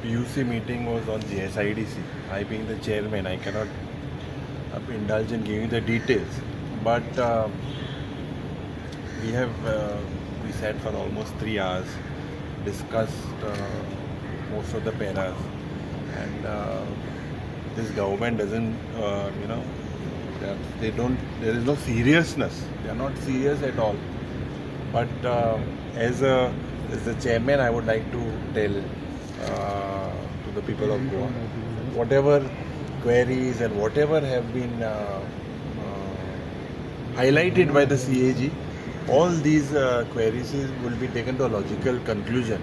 PUC meeting was on GSIDC. I being the chairman, I cannot indulge in giving the details. But we sat for almost 3 hours, discussed most of the paras, and this government doesn't, they don't. There is no seriousness. They are not serious at all. But as the chairman, I would like to tell to the people of Goa, whatever queries and whatever have been highlighted by the CAG, all these queries will be taken to a logical conclusion.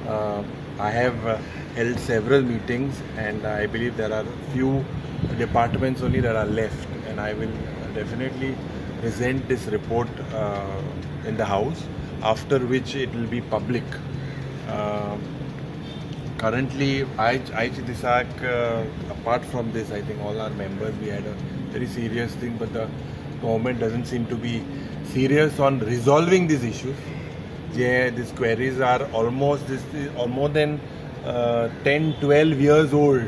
I have held several meetings, and I believe there are few departments only that are left, and I will definitely present this report in the House, after which it will be public. Currently, apart from this, I think all our members, we had a very serious thing, but the government doesn't seem to be serious on resolving these issues. These queries are almost more than 10, 12 years old.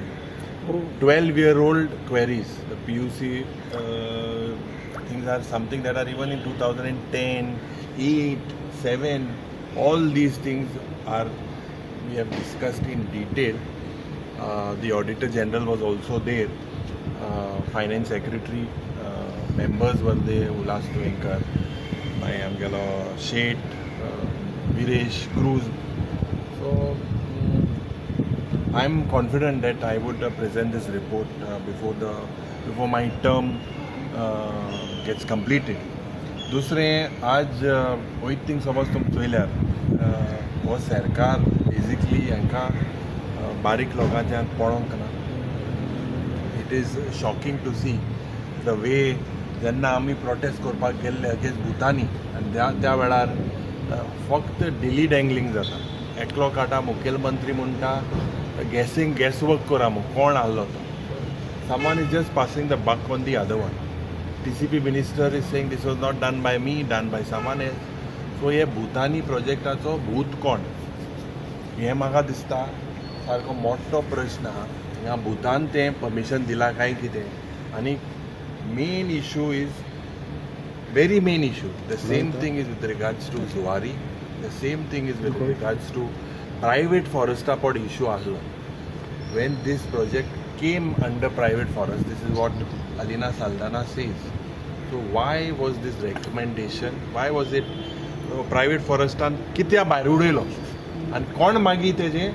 12-year-old queries. The PUC things are something that are even in 2010, 8, 7. All these things we have discussed in detail. The Auditor General was also there. Finance Secretary members were there, Ulas Goenka, Mayamgala, Shet, Viresh, Cruz. So I am confident that I would present this report before my term gets completed. दुसरें आज वही thing समज तुम चोयल्यार हो सरकार basically हांकां बारीक लोकांच्यान पळोवंक ना. It is shocking to see the way जेन्ना आमी प्रोटेस्ट करपाक गेल्ले अगेन्स्ट भुतानी, आनी त्या वेळार फक्त डिली डँगलिंग जाता. एकलो काटा मुखेलमंत्री म्हणटा गॅस वर्क करा कोण आहलो तो. Someone is just passing the buck on the other one. TCP minister is saying this was not done by me, done by someone else. So हे भूतानी प्रोजेक्टाचो भूत कोण हे म्हाका दिसता सारको मोठो प्रश्न आहा. हिंगा भूतान तें परमिशन दिला काय कितें. आनी main issue is very main issue. The same thing is with regards to Zuari. The same thing is with regards to private forester pod issue ahlo. When this project came under private forest, this is what Alina Saldana says. So why was this recommendation? Why was it private forestan कित्या भायर उडयलो आनी कोण मागीर तेजे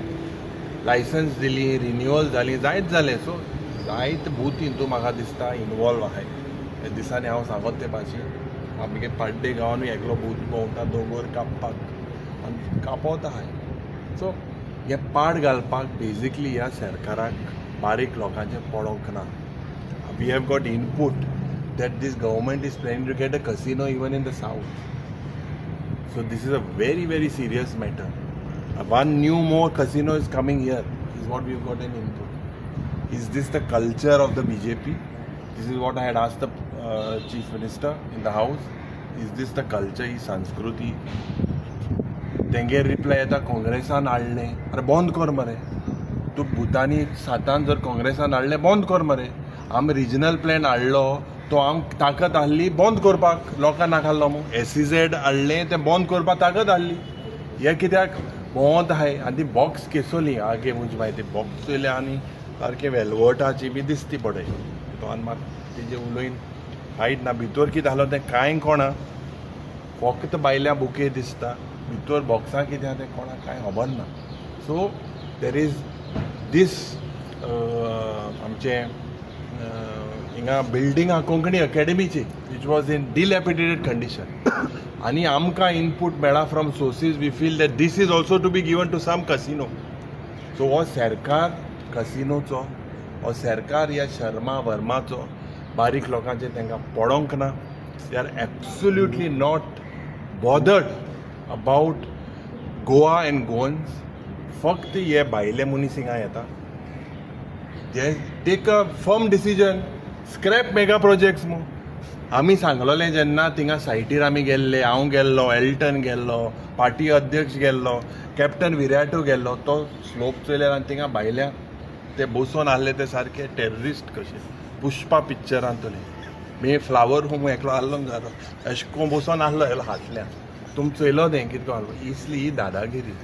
licence दिली, renewal जाली, जायत जालें. सो जायत भूत हितू म्हाका दिसता इनवॉल्व आहाय. हे दिसांनी हांव सांगत ते भाशेन आमगे पाड्डे गांवांनूय एकलो भूत भोंवता दोंगर कापपाक आनी कापोवत आहाय. सो हे पाड घालपाक बेजिकली ह्या सरकाराक बारीक लोकांचें पडोंक ना. We have got input that this government is planning to get a casino even in the south. So this is a very, very serious matter. One new more casino is coming here, is what we've got an input. Is this the culture of the BJP? This is what I had asked the Chief Minister in the House. Is this the culture, is Sanskruti? तेंगे reply येता काँग्रेसान हाडलें. अरे बंद कर मरे. तूं भुतानी सातान जर काँग्रेसान हाडलें बंद कर मरे. आमी रिजनल प्लॅन हाडलो तो आमक ताकद आहली बंद करपाक, लोकांक नाकाल्लो मू. SEZ हाडलें तें बंद करपाक ताकद आहली. हे कित्याक भोंवत आहाय आनी ती बॉक्स केसोली आगे म्हणजे म्हायती बॉक्स चोयल्या आनी सारके वेलवटाची बी दिसती पडय. तो आनी म्हाका तेजे उलयन फायट ना. भितर कितें आहलो तें कांय कोणा, फक्त बायल्या बुके दिसता. भितर बॉक्सां कितें आहा तें कोणाक कांय खबर ना. सो देर इज दीस आमचें हिंगा बिल्डींग आहा कोंकणी अकॅडमीची which was in dilapidated condition. आनी आमकां इनपूट मेळ्ळा from sources. We feel that this is also to be given to some casino. So हो सरकार कसिनोचो, हो सरकार ह्या शर्मा वर्माचो बारीक लोकांचें तांकां पडोंक ना. They are absolutely not bothered about Goa and Goans. फक्त हे भायले मनीस हिंगा येता. They take a firm decision, scrap mega projects मू. आमी सांगलोलें जेन्ना थिंगा सायटीर आमी गेल्ले, हांव गेल्लो, एल्टन गेल्लो, पार्टी अध्यक्ष गेल्लो, कॅप्टन विराटू गेल्लो तो स्लोप चोयल्यार आनी थिंगा भायल्या ते बसून आहले ते सारके टेररिस्ट कशे पुष्पा पिक्चरांतले मे फ्लावर होम एकलो आहलो जालो अशें करून बसून आहलो हातल्यान तुमी चोयलो तें कितें आहलो इसली ही दादागिरी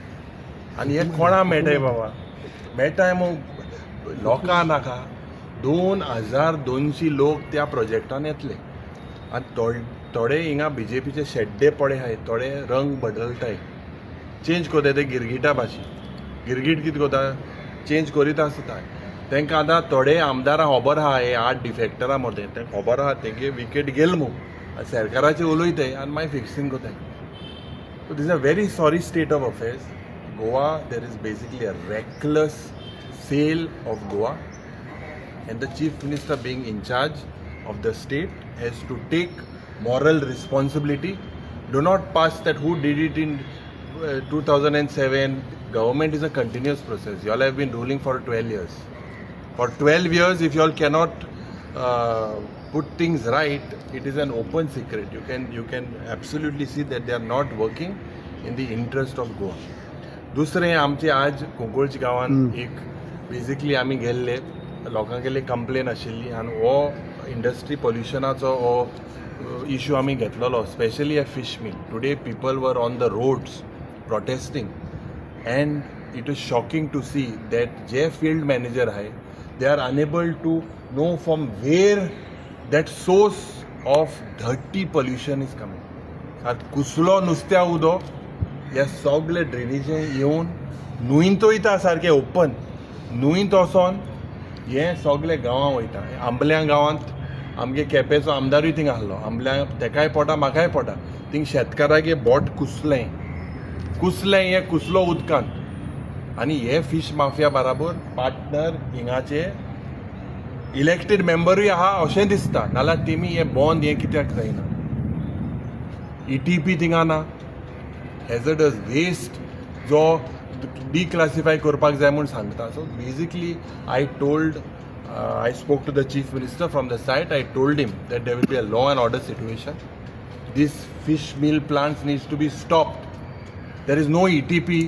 आनी हे कोणा मेळटाय बाबा मेळटाय मग लोकां नाका 2200 लोक त्या प्रोजेक्टान येतले आनी थोडे हिंगा बीजेपीचे शेड्डे पडे आहाय थोडे रंग बदलताय चेंज कोताय ते गिरगिटा भाशी गिरगीट कितें कोता चेंज करीत आसता तांकां आतां थोडे आमदारां खबर आहा हे 8 डिफेक्टरां मदें तांकां खबर आहा तेंगे विकेट गेल मू सरकाराचे उलयताय आनी मागीर फिक्सिंग कोताय so this a very sorry state of affairs Goa there is basically a reckless sale of Goa and the chief minister being in charge of the state has to take moral responsibility. Do not pass that who did it in 2007. Government is a continuous process. You all have been ruling for 12 years. For 12 years, if you all cannot put things right, it is an open secret. You can absolutely see that they are not working in the interest of Goa. दुसरें आमचे आज कोंकळची गांवान एक basically आमी गेल्ले लोकांगेली complain आशिल्ली आनी हो इंडस्ट्री पोल्युशनाचो हो इश्यू आमी घेतलेलो specially a fish meal today people were on the roads protesting and it is shocking to see that जे फील्ड मॅनेजर आहाय they are unable to know from where that source of dirty pollution is coming आतां कुसलो नुस्त्या उदो ह्या सगळे ड्रेनेजे येवन न्हंयत वयता सारकें ओपन न्हंयत वचोन हे सगळे गांवां वयता आंबल्या गांवांत आमगे केपेंचो आमदारूय थिंग आहलो आंबल्या तेकाय पोटा म्हाकाय पोटा थिंग शेतकारागे बोट कुसलें हे कुसलो उदकांत आनी हे फीश माफिया बराबर पार्टनर हिंगाचे इलेक्टेड मेंबरूय आहा अशें दिसता नाल्यार तेमी हे बंद हे कित्याक जायना ETP थिंगा ना हेजर्डस वेस्ट जो declassify करपाक जाय म्हूण सांगता so basically I spoke to the chief minister from the site. I told him that there will be a law and order situation. This fish meal plants needs to be stopped. There is no ETP.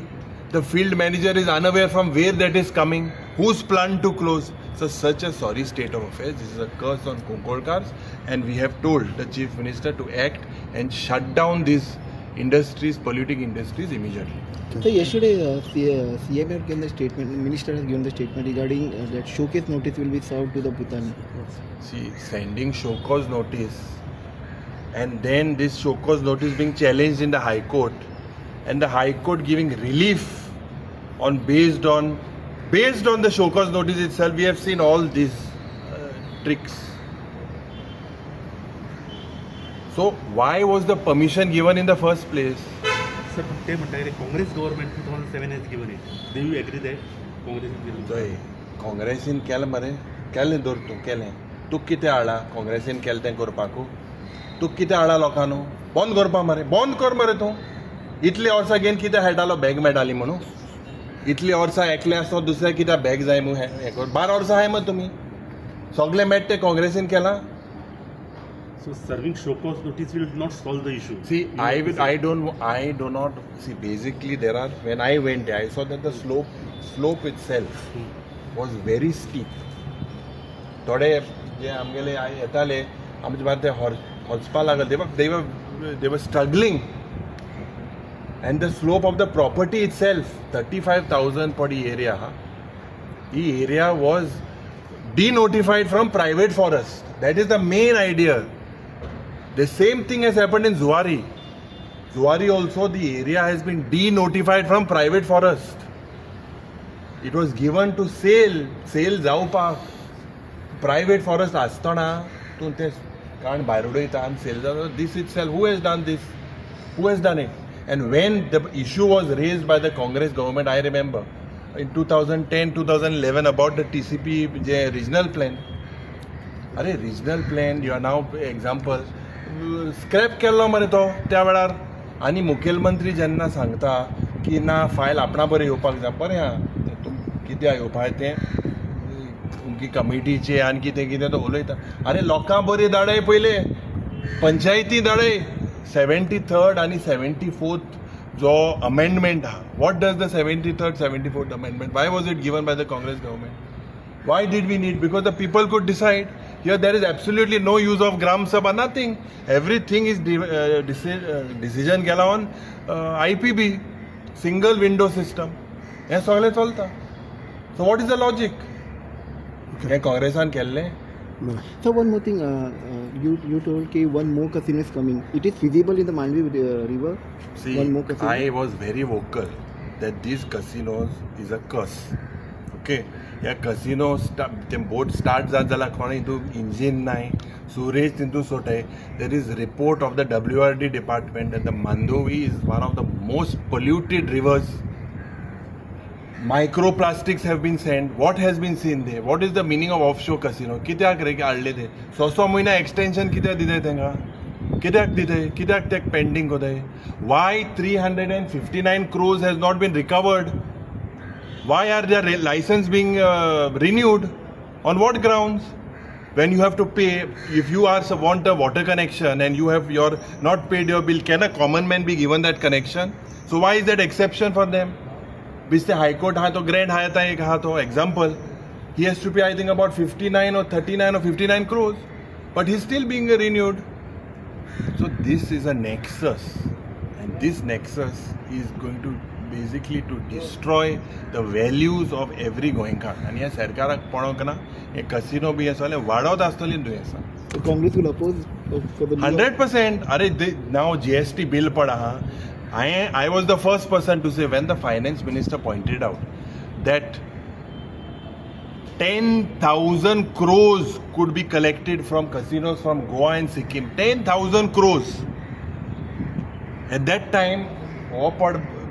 The field manager is unaware from where that is coming, whose plant to close. So such a sorry state of affairs. This is a curse on Konkolkars, and we have told the chief minister to act and shut down these industries, polluting industries immediately. So yesterday, CM has given the statement. Minister has given the statement regarding that showcase notice will be served to the Bhutani. See, sending show cause notice, and then this show cause notice being challenged in the High Court, and the High Court giving relief on based on the show cause notice itself. We have seen all these tricks. So why was the permission given in the first place? Sir ते म्हणटा Congress government 2007 has given it. Do you agree that Congress चोय काँग्रेसीन केलें मरे केलें दर तूं केलें तूं कितें हाडला काँग्रेसीन केलें तें करपाकू तूं कितें हाडला लोकांनू बंद करपा मरे बंद कर मरे तूं इतली वर्सां घेवन कितें हेडलो बॅग मेळटाली म्हणून इतली वर्सां एकले आसतो दुसऱ्या कित्याक बॅग जाय म्हूण हें कर 12 वर्सां आहाय मग तुमी सगळें मेळटा तें काँग्रेसीन केलां. So serving show cause notice will not solve the issue. See, I do not see. Basically, there are. When I went there, I saw that the slope itself was very steep. थोडे जे आमगेले येताले आमचे बाद ते हॉस्पा लागले they were struggling, and the slope of the property itself 35,000 per area. The area was denotified from private forest. That is the main idea. The same thing has happened in Zuari. Zuari also, the area has been denotified from private forest. It was given to sale जावपाक private forest आसतना तूं तें काण भायर उडयता आनी sale जाता. This itself, who has done this? Who has done it? And when the issue was raised by the Congress government, I remember in 2010, 2011 about the TCP regional plan. अरे regional plan, you are now example. Scrap केल्लो मरे तो त्या वेळार आनी मुखेलमंत्री जेन्ना सांगता की ना फायल आपणा बरें येवपाक जाय बरें आहा तूं कित्याक येवपाक तें तुमची कमिटीचे आनी कितें कितें तो उलयता अरे लोकां बरी धाडय पयले पंचायती धाडय 73rd आनी 74th जो amendment ha, what does the 73rd, 74th amendment, why was it given by the Congress government? Why did we need? Because the people could decide. Here there is absolutely no use of Gram Sabha, nothing. Everything is decision gela on IPB, single window system. Yes, chalta. So what is the logic? Okay. Congressan kelle? No. So one more thing, you told that one more casino is coming. It is feasible in the Manvi river? See, one more casino? I was very vocal that these casinos is a curse. Okay, yeah, casino boat starts jala khone into engine nai, Suresh into sotai. There is report of the WRD department that the Mandovi is one of the most polluted rivers. Microplastics have been sent. What has been seen there? What is the meaning of offshore casino? कित्याक रे आडले थे? 100 महीना extension कित्याक दिले तेंगा? कित्याक दिले? कित्याक तक pending होते? Why 359 crores has not been recovered? Why are their license being renewed? On what grounds? When you have to pay, if you want a water connection and you have not paid your bill, can a common man be given that connection? So why is that exception for them? Which the High Court had to grant example, he has to pay I think about 59 or 39 or 59 crores, but he's still being renewed. So this is a nexus, and this nexus is going to basically to destroy the values of every Goenka. And yes, Sarkar ponokana a casino bhi asale vadot astolin do esa. So Congress will oppose for the 100%. Are now GST bill pada. I was the first person to say when the finance minister pointed out that 10,000 crores could be collected from casinos from Goa and Sikkim. 10,000 crores. At that time,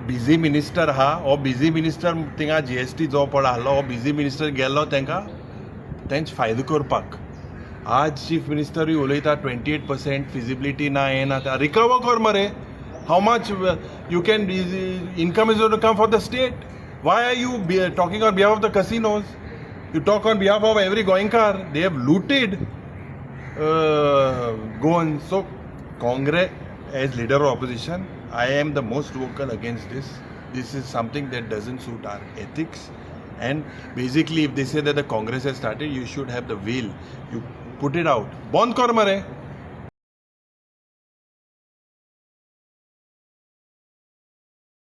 busy minister ha, or busy minister tinga GST jo pada halo, or busy minister gello tenka, tench faydu korpak. Aaj chief minister yu uleita 28% feasibility na ena ta recover kor mare. How much you can income is going to come for the state? Why are you talking on behalf of the casinos? You talk on behalf of every Goenkar. They have looted Goans. So Congress, as leader of opposition, I am the most vocal against this. This is something that doesn't suit our ethics. And basically, if they say that the Congress has started, you should have the will. You put it out. Bond kar mare.